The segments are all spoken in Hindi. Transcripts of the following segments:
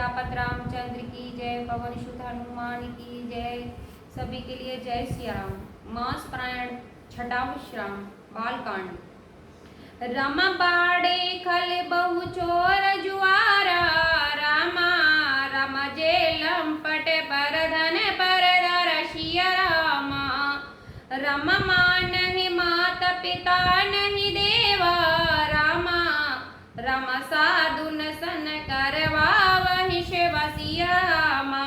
सियापत रामचंद्र की जय। पवन सुत हनुमान की जय। सभी के लिए जय सिया राम। मास पारायण छठा विश्राम बालकांड। रम बाड़े खल बहु चोर जुआरा, रामा रम जेलम पट पर धन पर रसिया रामा। रम नहीं मात पिता नहीं देवा, रामा रम साधुन सन करवा वही शिवसिया रामा।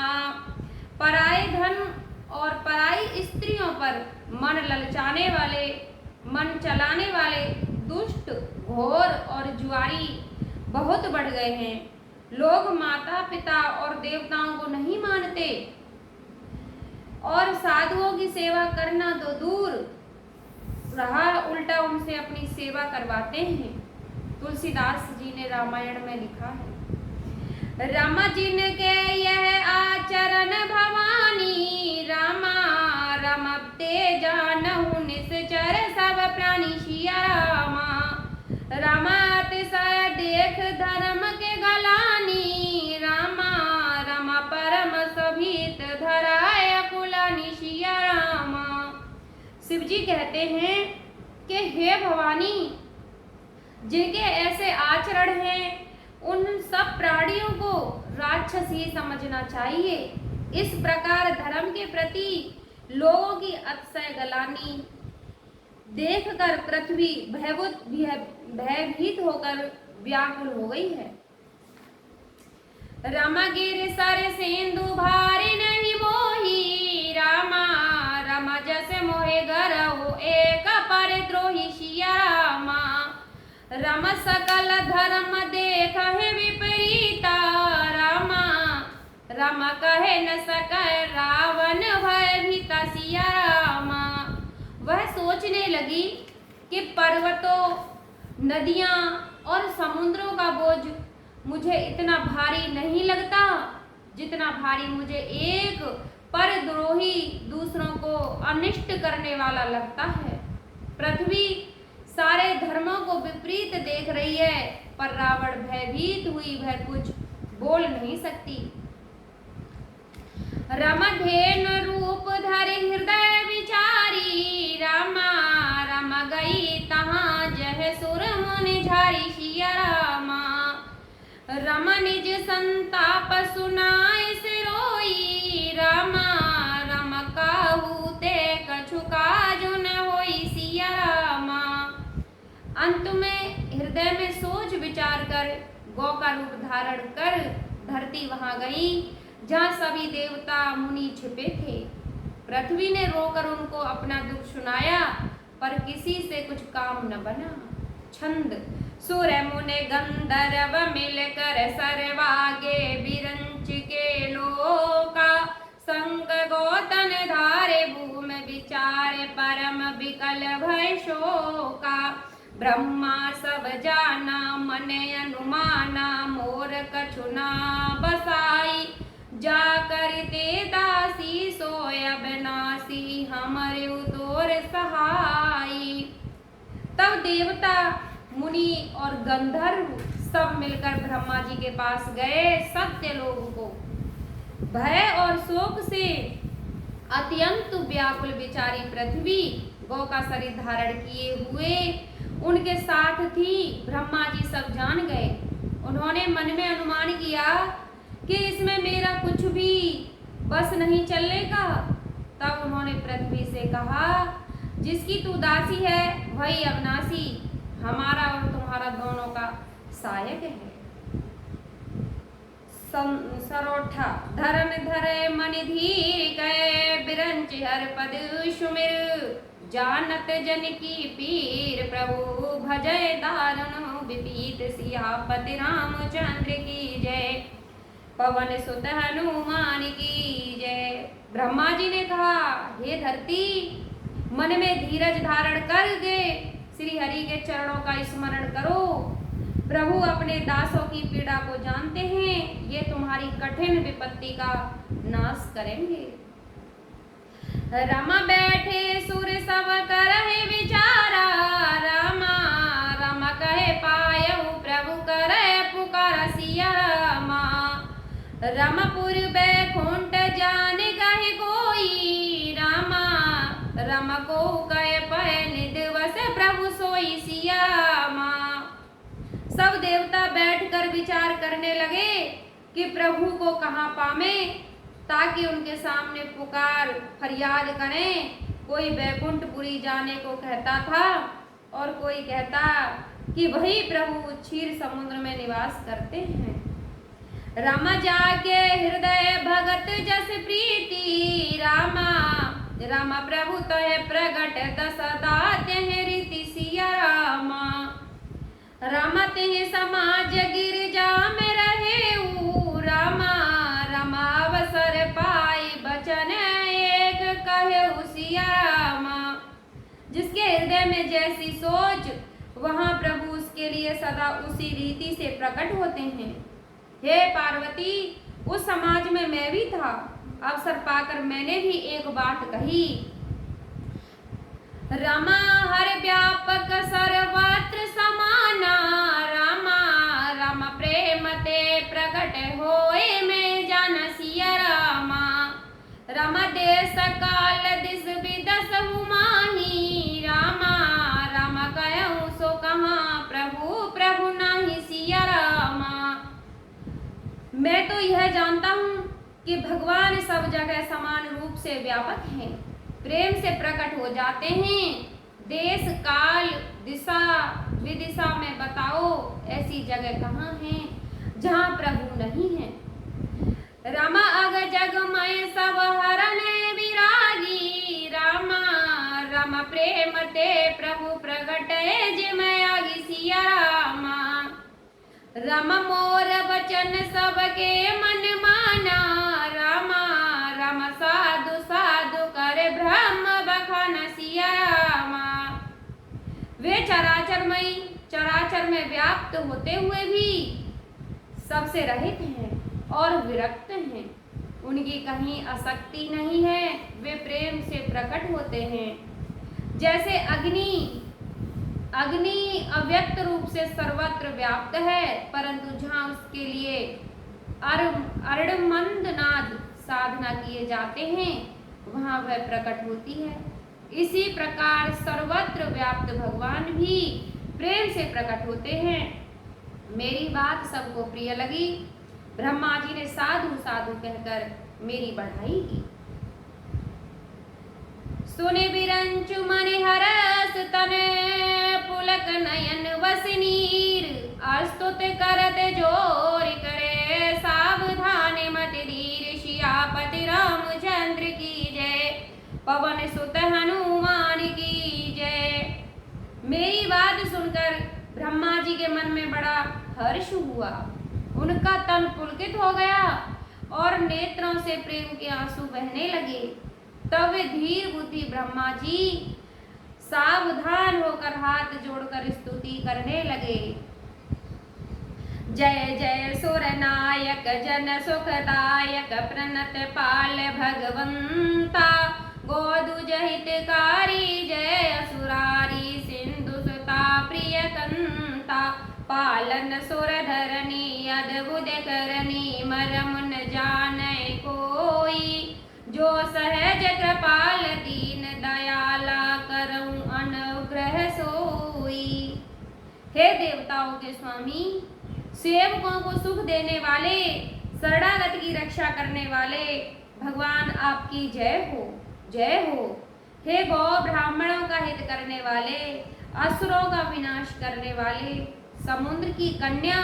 पराए धन और पराई स्त्रियों पर मन ललचाने वाले, मन चलाने वाले दुष्ट, घोर और जुआरी बहुत बढ़ गए हैं। लोग माता पिता और देवताओं को नहीं मानते और साधुओं की सेवा करना तो दूर रहा, उल्टा उनसे अपनी सेवा करवाते हैं। तुलसीदास जी ने रामायण में लिखा है, राम जिनके यह आचरण भवानी, रामा रमते जानहु निश्चर सब प्राणी सिया रामा। रामा अतिशय देख धर्म के गलानी, रामा रमा परम सभीत धराय कुलानी सिया रामा। शिव जी कहते हैं कि हे भवानी, जिनके ऐसे आचरण हैं उन सब प्राणियों को राक्षस ही समझना चाहिए। इस प्रकार धर्म के प्रति लोगों की अतिशय गलानी देखकर पृथ्वी भयभीत होकर व्याकुल हो गई है। रमा गिर सर सिंधु भारी नहीं मोही, रामा रमा जस मोहे गरहु एक परिद्रोही सिया रामा। रम सकल धर्म देख है विपरीता, रामा रम कहे न सके रावण भय भीता सिया रामा। वह सोचने लगी कि पर्वतों, नदियां और समुद्रों का बोझ मुझे इतना भारी नहीं लगता जितना भारी मुझे एक परद्रोही दूसरों को अनिष्ट करने वाला लगता है। पृथ्वी सारे धर्मों को विपरीत देख रही है, पर रावण भयभीत हुई वह कुछ बोल नहीं सकती। रमधेनु रूप धरि हृदय विचारी, रामा रम गई तहाँ जह सुर मुनि झारी सिया रामा। रम निज संताप सुनाए सिरोई, रामा रम काहू ते कछु काजु न होई सिया रामा। अंत में हृदय में सोच विचार कर गौ का रूप धारण कर धरती वहां गई जहां सभी देवता मुनि छिपे थे। पृथ्वी ने रोकर उनको अपना दुख सुनाया, पर किसी से कुछ काम न बना। छंद। सुर मुने गंधर्व मिलकर सरवागे बिरंच के लोका, संग गोतन धारे भूम विचार परम विकल भय शोका। ब्रह्मा सब जाना मन अनुमाना, मोर कछु ना बसाई जा करते दासी सोय अविनाशी हमरे उतोर सहाई। तब देवता मुनि और गंधर्व सब मिलकर ब्रह्मा जी के पास गए। सत्य लोगों को भय और शोक से अत्यंत व्याकुल बिचारी पृथ्वी गौ का शरीर धारण किए हुए उनके साथ थी। ब्रह्मा जी सब जान गए। उन्होंने मन में अनुमान किया कि इसमें मेरा कुछ भी बस नहीं चलने का। तब उन्होंने पृथ्वी से कहा, जिसकी तू दासी है वही अविनाशी हमारा और तुम्हारा दोनों का सहायक है। सरोठा। धरन धरे मन धीर गए, बिरंच हर पद सुमिर, जानत जन की पीर प्रभु भजय दारुण विपीत सियापति रामचंद्र की जय। पवन सुत हनुमान की जय। ब्रह्मा जी ने कहा, हे धरती, मन में धीरज धारण करके श्री हरि के चरणों का स्मरण करो। प्रभु अपने दासों की पीड़ा को जानते हैं, ये तुम्हारी कठिन विपत्ति का नाश करेंगे। रमा बैठे सुर सब करहि विचारा, रामा रमा कहे पायहु प्रभु करे पुकार सिया रामा। रमपुर बैकुंठ जाने कहे कोई, रामा रम को कहे पय निधवस प्रभु सोई सिया रामा। सब देवता बैठकर विचार करने लगे कि प्रभु को कहाँ पावे, ताकि उनके सामने पुकार फरियाद करें। कोई बैकुंठपुरी जाने को कहता था और कोई कहता कि वही प्रभु क्षीर समुद्र में निवास करते हैं। रामा जाके हृदय भगत जस प्रीति, रामा रामा प्रभु तय प्रगट दस दाते हैं रीति सिया रामा। रामा तेह समाज गिरजा में रहे ऊ, रामा रामा अवसर पाई बचन एक कहे सिया रामा। जिसके हृदय में जैसी सोच वहाँ प्रभु उसके लिए सदा उसी रीति से प्रकट होते हैं। हे पार्वती, उस समाज में मैं भी था, अवसर पाकर मैंने भी एक बात कही। रामा हर व्यापक सर्वत्र समाना, रामा राम प्रेम ते प्रकट होए मैं जान सिया रामा। रामा देश काल दिस विदस हुमाही, रामा रामा कहूँ सो कहाँ प्रभु प्रभु नाही सिया रामा। मैं तो यह जानता हूँ कि भगवान सब जगह समान रूप से व्यापक हैं, प्रेम से प्रकट हो जाते हैं। देश काल दिशा विदिशा में बताओ ऐसी जगह कहाँ है जहाँ प्रभु नहीं है। रामा अग जग मय सब हरण विरागी, रामा राम प्रेम ते प्रभु प्रगट जिमय आगी सिया रामा। राम मोर वचन सबके मन माना, रामा राम साधु साधु कर ब्रह्म बखान सिया रामा। वे चराचर में व्याप्त होते हुए भी सबसे रहित हैं और विरक्त हैं। उनकी कहीं आसक्ति नहीं है, वे प्रेम से प्रकट होते हैं। जैसे अग्नि अव्यक्त रूप से सर्वत्र व्याप्त है, परंतु जहाँ उसके लिए अर्णमंद नाद साधना किए जाते हैं वहाँ वह प्रकट होती है। इसी प्रकार सर्वत्र व्याप्त भगवान भी प्रेम से प्रकट होते हैं। मेरी बात सबको प्रिय लगी। ब्रह्मा जी ने साधु साधु कहकर मेरी बढ़ाई की। सुने बिरंचु मन हरस तने पुलक नयन वसनीर, अस्तुत करत जोर करे सावधान मत धीर। सियापति रामचंद्र की जय, पवन सुत हनुमान की जय। मेरी बात सुनकर ब्रह्मा जी के मन में बड़ा हर्ष हुआ, उनका तन पुलकित हो गया और नेत्रों से प्रेम के आंसू बहने लगे। तब वे धीर बुद्धि ब्रह्मा जी सावधान होकर हाथ जोड़कर स्तुति करने लगे। जय जय सुर नायक जन सुखदायक प्रणत पाल भगवंता, गोदुज हितकारी जय असुरारी सिंधु सुता प्रिय कंता। पालन सुर धरनी अद्भुत करनी मरम न जाने कोई, जो सहज कृपाल दीन दयाला करऊं अनुग्रह सोई। हे देवताओं के स्वामी, सेवकों को सुख देने वाले, शरणागत की रक्षा करने वाले भगवान आपकी जय हो, जय हो। हे गौ ब्राह्मणों का हित करने वाले, असुरों का विनाश करने वाले, समुद्र की कन्या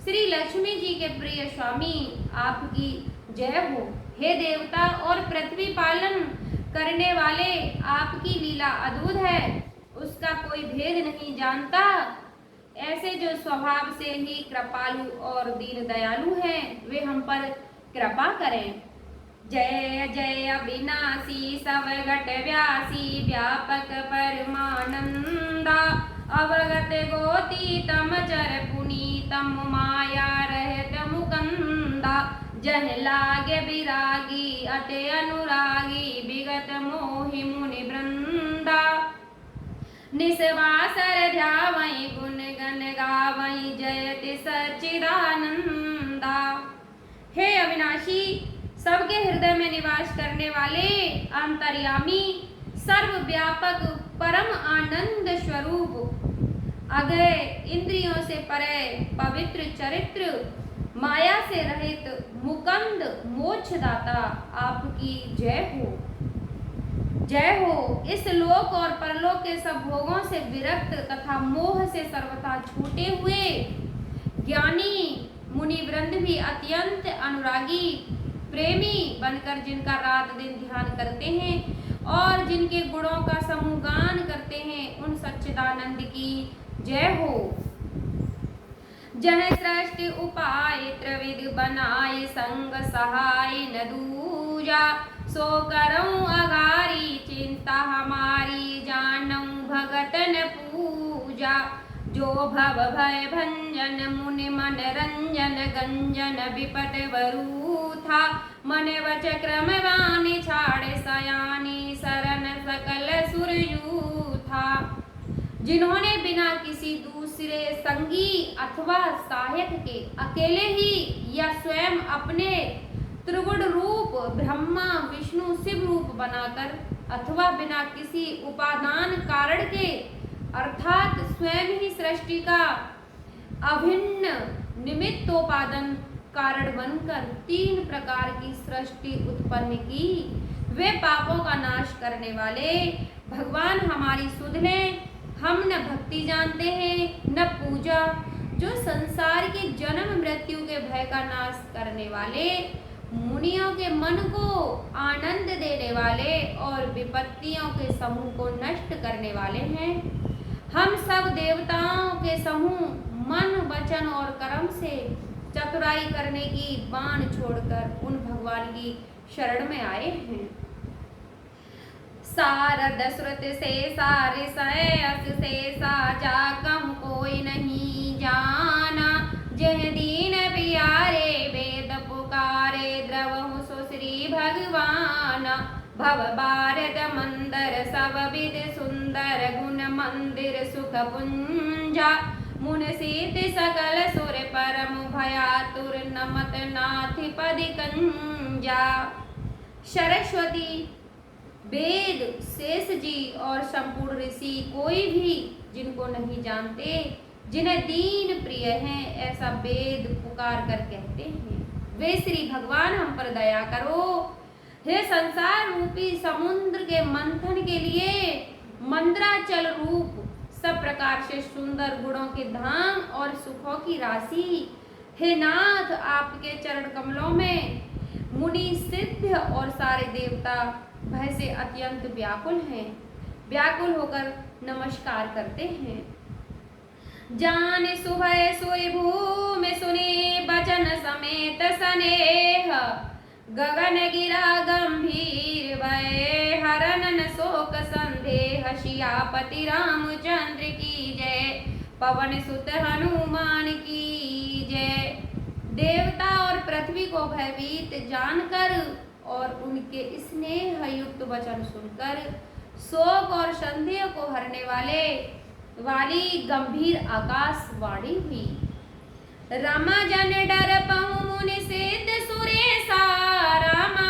श्री लक्ष्मी जी के प्रिय स्वामी आपकी जय हो। हे देवता और पृथ्वी पालन करने वाले, आपकी लीला अद्भुत है, उसका कोई भेद नहीं जानता। ऐसे जो स्वभाव से ही कृपालु और दीन दयालु हैं, वे हम पर कृपा करें। जय जय अविनाशी सवगट व्यासी, व्यापक परमानंदा। अवगत गोती तम चर पुनीतम, माया रहत मुकंदा। जन लागे विरागी अति अनुरागी, विगत मोहि मुनि वृंदा। निस्वासर ध्यावई गुण गण गावई, जयति सच्चिदानंदा। हे अविनाशी, सबके हृदय में निवास करने वाले अंतर्यामी, सर्वव्यापक, परम आनंद स्वरूप, अगय, इंद्रियों से परे, पवित्र चरित्र, माया से रहित, मुकुंद, मोक्षदाता, आपकी जय हो। जय हो। इस लोक और परलोक के सब भोगों से विरक्त तथा मोह से सर्वथा छूटे हुए ज्ञानी मुनि वृंद भी अत्यंत अनुरागी प्रेमी बनकर जिनका रात दिन ध्यान करते हैं और जिनके गुणों का समूह गान करते हैं, उन सच्चिदानंद की जय हो। जह सृष्टि उपाय त्रिविध बनाए, संग सहाय न दूजा, सो करऊं अगारी चिंता हमारी, जानऊं भगतन पूजा। जो भव भय भंजन मुनि मन रंजन, गंजन विपट वरू था, मन वच क्रम वाणी छाड़े सयानी, सरन सकल सुरयू था। जिन्होंने बिना किसी दूसरे संगी अथवा सहायक के अकेले ही या स्वयं अपने त्रिगुण रूप ब्रह्मा विष्णु शिव रूप बनाकर अथवा बिना किसी उपादान कारण के अर्थात स्वयं ही सृष्टि का अभिन्न निमित्तोपादान कारण बनकर 3 प्रकार की सृष्टि उत्पन्न की, वे पापों का नाश करने वाले भगवान हमारी सुध लें। हम न भक्ति जानते हैं न पूजा, जो संसार के जन्म मृत्यु के भय का नाश करने वाले, मुनियों के मन को आनंद देने वाले और विपत्तियों के समूह को नष्ट करने वाले हैं। हम सब देवताओं के समूह मन वचन और कर्म से चतुराई करने की बाण छोड़कर उन भगवान की शरण में आए हैं। सारद श्रुत से सारे सयस से साजा, कम कोई नहीं जाना, जह दीन प्यारे वेद पुकारे, द्रवहु सुश्री भगवान। भव भारत मंदर सब विद सुंदर, गुण मंदिर सुख पुंजा, मुन सीत सकल सुर परम भयातुर, नमत नाथ पद कंजा। सरस्वती, वेद, शेष जी और संपूर्ण ऋषि कोई भी जिनको नहीं जानते, जिन्हें दीन प्रिय हैं, ऐसा वेद पुकार कर कहते हैं, वे श्री भगवान हम पर दया करो। हे संसार रूपी समुद्र के मंथन के लिए मंद्राचल रूप सब प्रकार से सुंदर गुणों के धाम और सुखों की राशि, हे नाथ, आपके चरण कमलों में मुनि सिद्ध और सारे देवता भय से अत्यंत व्याकुल हैं, व्याकुल होकर नमस्कार करते हैं। जान सुभय सोई भूमि सुने बचन समेत स्नेह, गगन गिरा गंभीर भय, हरनन शोक संदेह, सियापति रामचंद्र की जय, पवन सुत हनुमान की जय। देवता और पृथ्वी को भयभीत जानकर और उनके स्नेह युक्त वचन सुनकर शोक और संदेह को हरने वाली गंभीर आकाशवाणी हुई। रमा जन डर पहु मुनि सिद्ध सुरेशा, रामा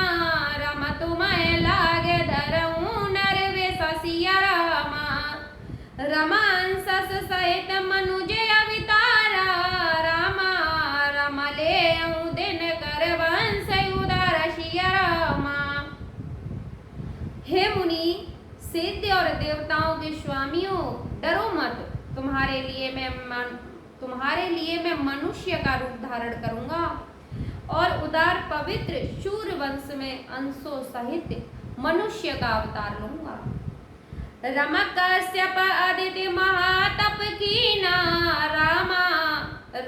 रम तुम्हें लागे धरऊं नर वे ससिया रामा, रमांस सहित मनुज अवतारा, रामा रम ले दिन कर वंश उदार सिया रामा। हे मुनि सिद्ध और देवताओं के स्वामियों, डरो मत, तुम्हारे लिए मैं मनुष्य का रूप धारण करूंगा और उदार पवित्र शूर वंश में अंशों सहित मनुष्य का अवतार लूंगा। रमक कश्यप आदित्य महातप कीना, रामा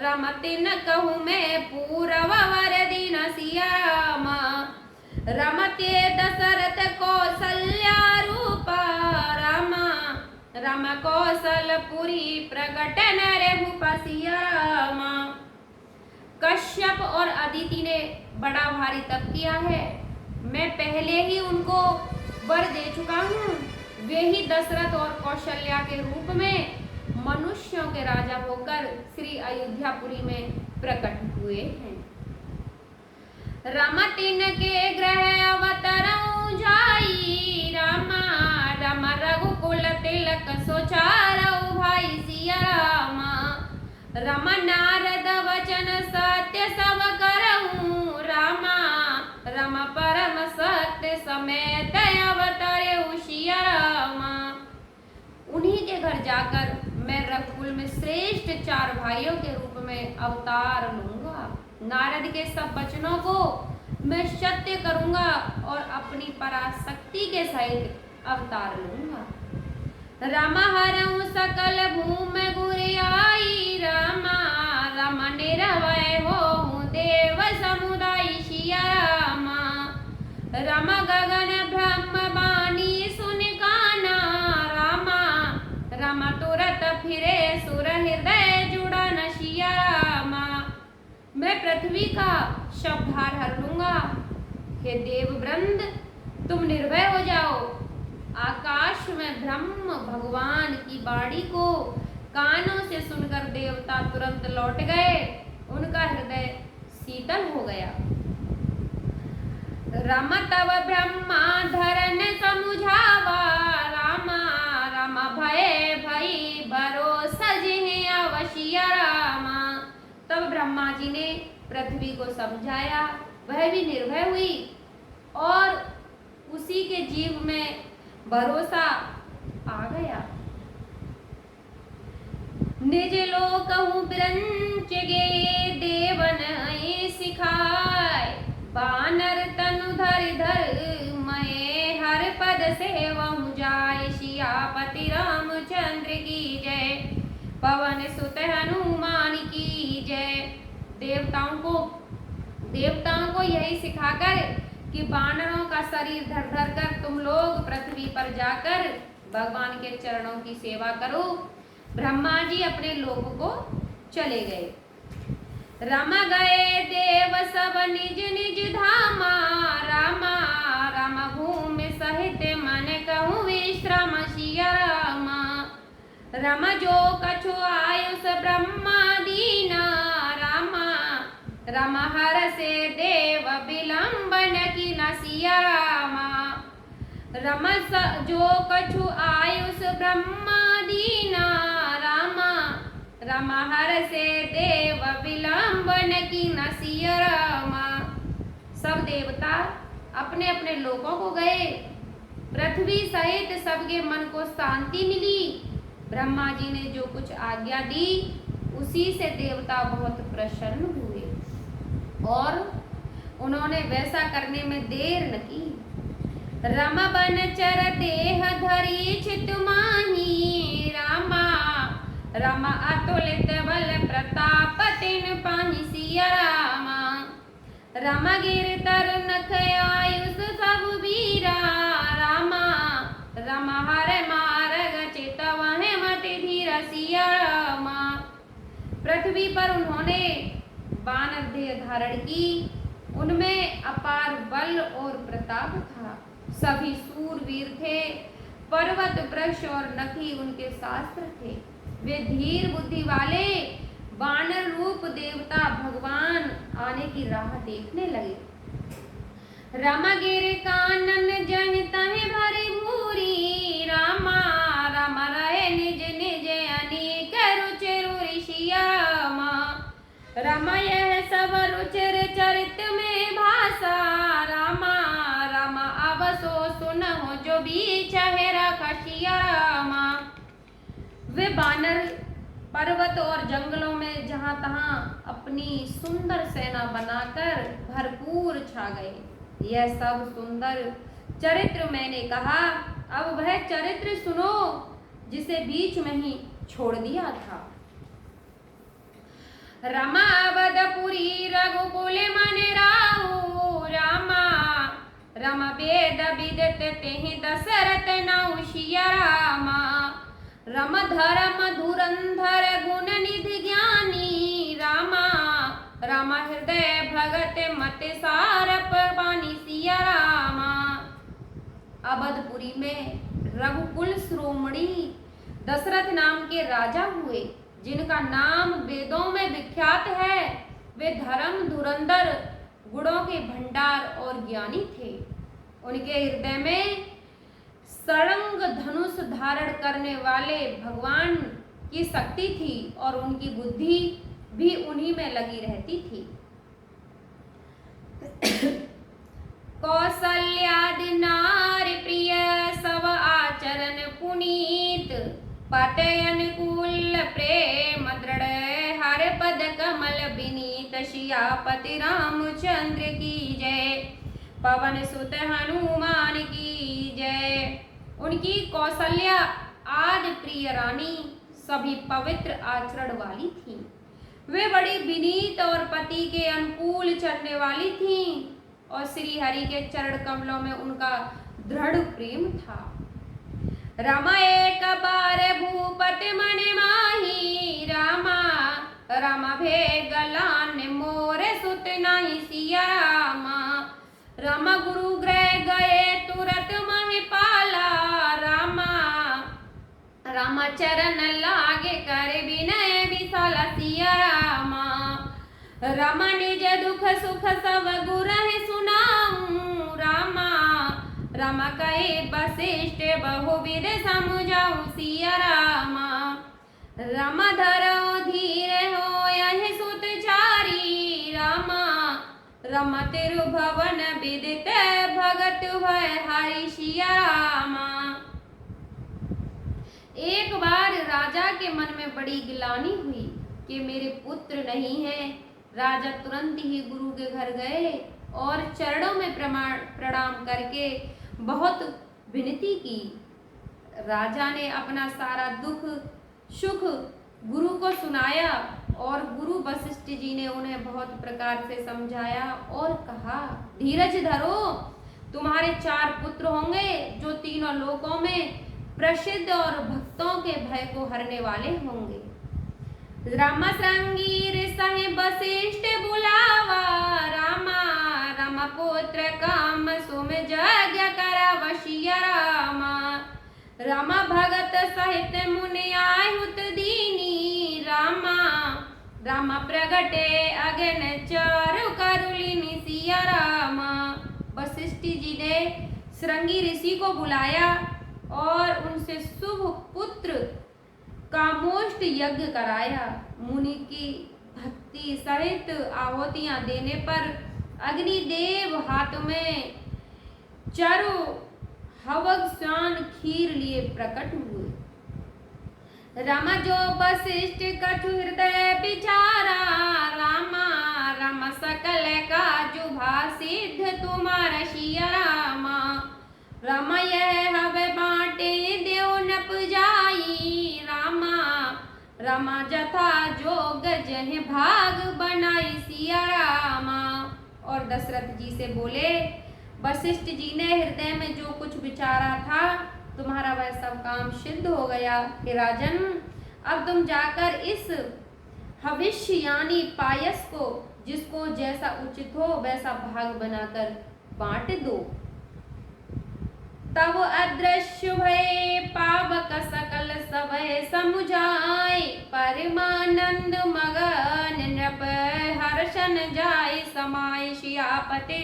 रमति न कहूँ मैं पूरव वर दीन सिया रामा, रमते दशरथ कौशल्या रूपा, रामा रम कौशलपुरी प्रकट नरभूप सिया रामा। कश्यप और अदिति ने बड़ा भारी तप किया है, मैं पहले ही उनको वर दे चुका हूँ, वे ही दशरथ और कौशल्या के रूप में मनुष्यों के राजा होकर श्री अयोध्यापुरी में प्रकट हुए हैं। रामा तिनके ग्रह अवतरऊ जाई, रामा रामा रघुकुल तिलक सोचारऊ भाई सिया रामा। रामा नारद वचन सत्य सब करऊ, रामा रामा परम सत्य समेत अवतरे सिया रामा। उन्हीं के घर जाकर मैं रघुकुल में श्रेष्ठ 4 भाइयों के रूप में अवतार लूंगा। नारद के सब वचनों को मैं सत्य करूंगा और अपनी पराशक्ति के सहित अवतार लूंगा। रामा हरऊं सकल भूमि गुरियाई, रामा रामा निरवय होऊं देव समुदाय सिया रामा। रामा गगन ब्रह्म बानी सुन काना, रामा रामा तुरत फिरे सुर हृदय जुड़ा न सिया रामा। मैं पृथ्वी का सब भार हर लूंगा। हे देव वृंद, तुम निर्भय हो जाओ। आकाश में ब्रह्म भगवान की वाणी को कानों से सुनकर देवता तुरंत लौट गए। उनका हृदय शीतल हो गया। रामा तब ब्रह्मा धरन समुझावा, रामा रामा भय भई भरोसा जिन्हें अवशिया रामा। तब ब्रह्मा जी ने पृथ्वी को समझाया, वह भी निर्भय हुई और उसी के जीव में भरोसा आ गया। निज लोकहु बिरंच गे देवन सिखाय, बानर तनु धर धर मैं हर पद सेवहु जाय। सियापति रामचंद्र की जय, पवन सुत हनुमान की जय। देवताओं को यही सिखाकर कि बानरों का शरीर धर धर कर तुम लोग पृथ्वी पर जाकर भगवान के चरणों की सेवा करो। ब्रह्मा जी अपने लोक को चले गए। रामा गए देव सब निज निज धामा, रामा रामा भूमि सहित मन कहूँ विश्राम सिया रामा। रामा जो कछु आयुष ब्रह्मा दीना, रामा रामा हर से देव विलंबन की न सिया रामा। रामा जो कछु आयुष ब्रह्मा दीना, रामा रामा हर से देव विलंबन की न सिया रामा। सब देवता अपने अपने लोकों को गए। पृथ्वी सहित सबके मन को शांति मिली। ब्रह्मा जी ने जो कुछ आज्ञा दी उसी से देवता बहुत प्रसन्न हुए और उन्होंने वैसा करने में देर न की। रामा बनचर देह धरी चित माही, रामा रामा अतुलित बल प्रताप तिन पाहि सिया रामा। रामा गिर तर नख आयुष सब वीरा, रामा रामा हर मार्ग चितवहि मति धीर सिया रामा। पृथ्वी पर उन्होंने बानर देह धारण की। उनमें अपार बल और प्रताप था। सभी सूरवीर थे। पर्वत वृक्ष और नखी उनके शास्त्र थे। वे धीर बुद्धि वाले बानर रूप देवता भगवान आने की राह देखने लगे। रामा गिर कानन जन तहे भरी भूरी, रामा रामा रहे निज निज अनेक रुचिर सिया रामा। रामा यह सब रुचिर चरित में भाषा, रामा रामा अब सो सुनहो जो बीच है रखा सिया रामा। वे बानर पर्वत और जंगलों में जहां तहां अपनी सुंदर सेना बनाकर भरपूर छा गए। यह सब सुंदर चरित्र मैंने कहा। अब वह चरित्र सुनो जिसे बीच में ही छोड़ दिया था। रामा अवधपुरी रघुकुल मन राहु, रामा रामा वेद विदित तेहि दशरथ नाउ सिया रामा। रम धर्म धुरंधर गुण निधि ज्ञानी, रामा रामा हृदय भगत मत सार पानी सिया रामा। अवधपुरी में रघुकुल श्रोमणी दशरथ नाम के राजा हुए, जिनका नाम वेदों में विख्यात है। वे धर्म धुरंधर गुणों के भंडार और ज्ञानी थे। उनके हृदय में सड़ंग धनुष धारण करने वाले भगवान की शक्ति थी और उनकी बुद्धि भी उन्हीं में लगी रहती थी। कौसल्यादि नारी प्रिय सब आचरण पुनीत, पते अनुकूल प्रेम दृढ़ हर पद कमल विनीत। सियापति रामचंद्र की जय, पवन सुत हनुमान की जय। उनकी कौशल्या आदि प्रिय रानी सभी पवित्र आचरण वाली थी। वे बड़ी विनीत और पति के अनुकूल चलने वाली थीं और श्री हरि के चरण कमलों में उनका दृढ़ प्रेम था। रामा एक बार भूपति मन माही, रामा रामा भेगलान मोरे सुत नाही सिया रामा। रामा गुरु गृह गए तुरत महिपाला, रामा रामा चरण लागे कर विनय विशाला सिया रामा। रामा निज दुख सुख सब गुरहि सुनाऊं, रामा रामा कहे वशिष्ठ बहुविध समझाऊं सिया रामा। रामा धरो धीर हो यहि सुत चारी, रामा रामा तिरुभवन विदित भगत भय हरि सिया रामा। एक बार राजा के मन में बड़ी गिलानी हुई कि मेरे पुत्र नहीं है। राजा तुरंत ही गुरु के घर गए और चरणों में प्रणाम करके बहुत विनती की। राजा ने अपना सारा दुख सुख गुरु को सुनाया और गुरु वशिष्ठ जी ने उन्हें बहुत प्रकार से समझाया और कहा, धीरज धरो, तुम्हारे 4 पुत्र होंगे जो तीनों लोकों में प्रसिद्ध और भक्तों के भय को हरने वाले होंगे। रामा श्रृंगीर सहे वशिष्ठ बुलावा, रामा रामा पुत्र काम सुम यज्ञ करा वशिया रामा। रामा भगत सहित मुनि आहुत दीनी, रामा रामा प्रगटे अगन चारु करुलिनी सिया रामा। वशिष्ठ जी ने श्रृंगी ऋषि को बुलाया और उनसे शुभ पुत्र कामोष्ट यज्ञ कराया। मुनि की भक्ति सहित आहुतियां देने पर अग्निदेव हाथ में चारु हवग स्नान खीर लिए प्रकट हुए। रामा जो वशिष्ठ कछु हृदय विचारा, रामा रामा सकल काजु सिद्ध तुम्हारा सिया रामा। रामा यह हवे बाटे देव न पुजाई, रामा रामा जथा जोग जह भाग बनाई सिया रामा। और दशरथ जी से बोले, वशिष्ठ जी ने हृदय में जो कुछ विचारा था तुम्हारा वह सब काम सिद्ध हो गया। हे राजन, अब तुम जाकर इस हविष्य यानी पायस को जिसको जैसा उचित हो वैसा भाग बनाकर बांट दो। तब अदृश्य भय पावक सकल सभय समुझाए, परमानंद मगन नृप हर्षन जाय समाय। सियापति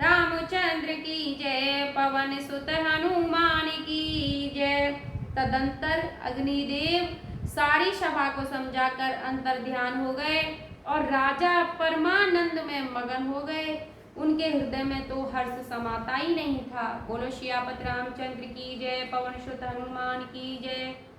रामचंद्र की जय, पवन सुत हनुमान की जय। तदंतर अग्निदेव सारी सभा को समझाकर अंतर ध्यान हो गए और राजा परमानंद में मगन हो गए। उनके हृदय में तो हर्ष समाता ही नहीं था। बोलो सियापति रामचंद्र की जय, पवन सुत हनुमान की जय।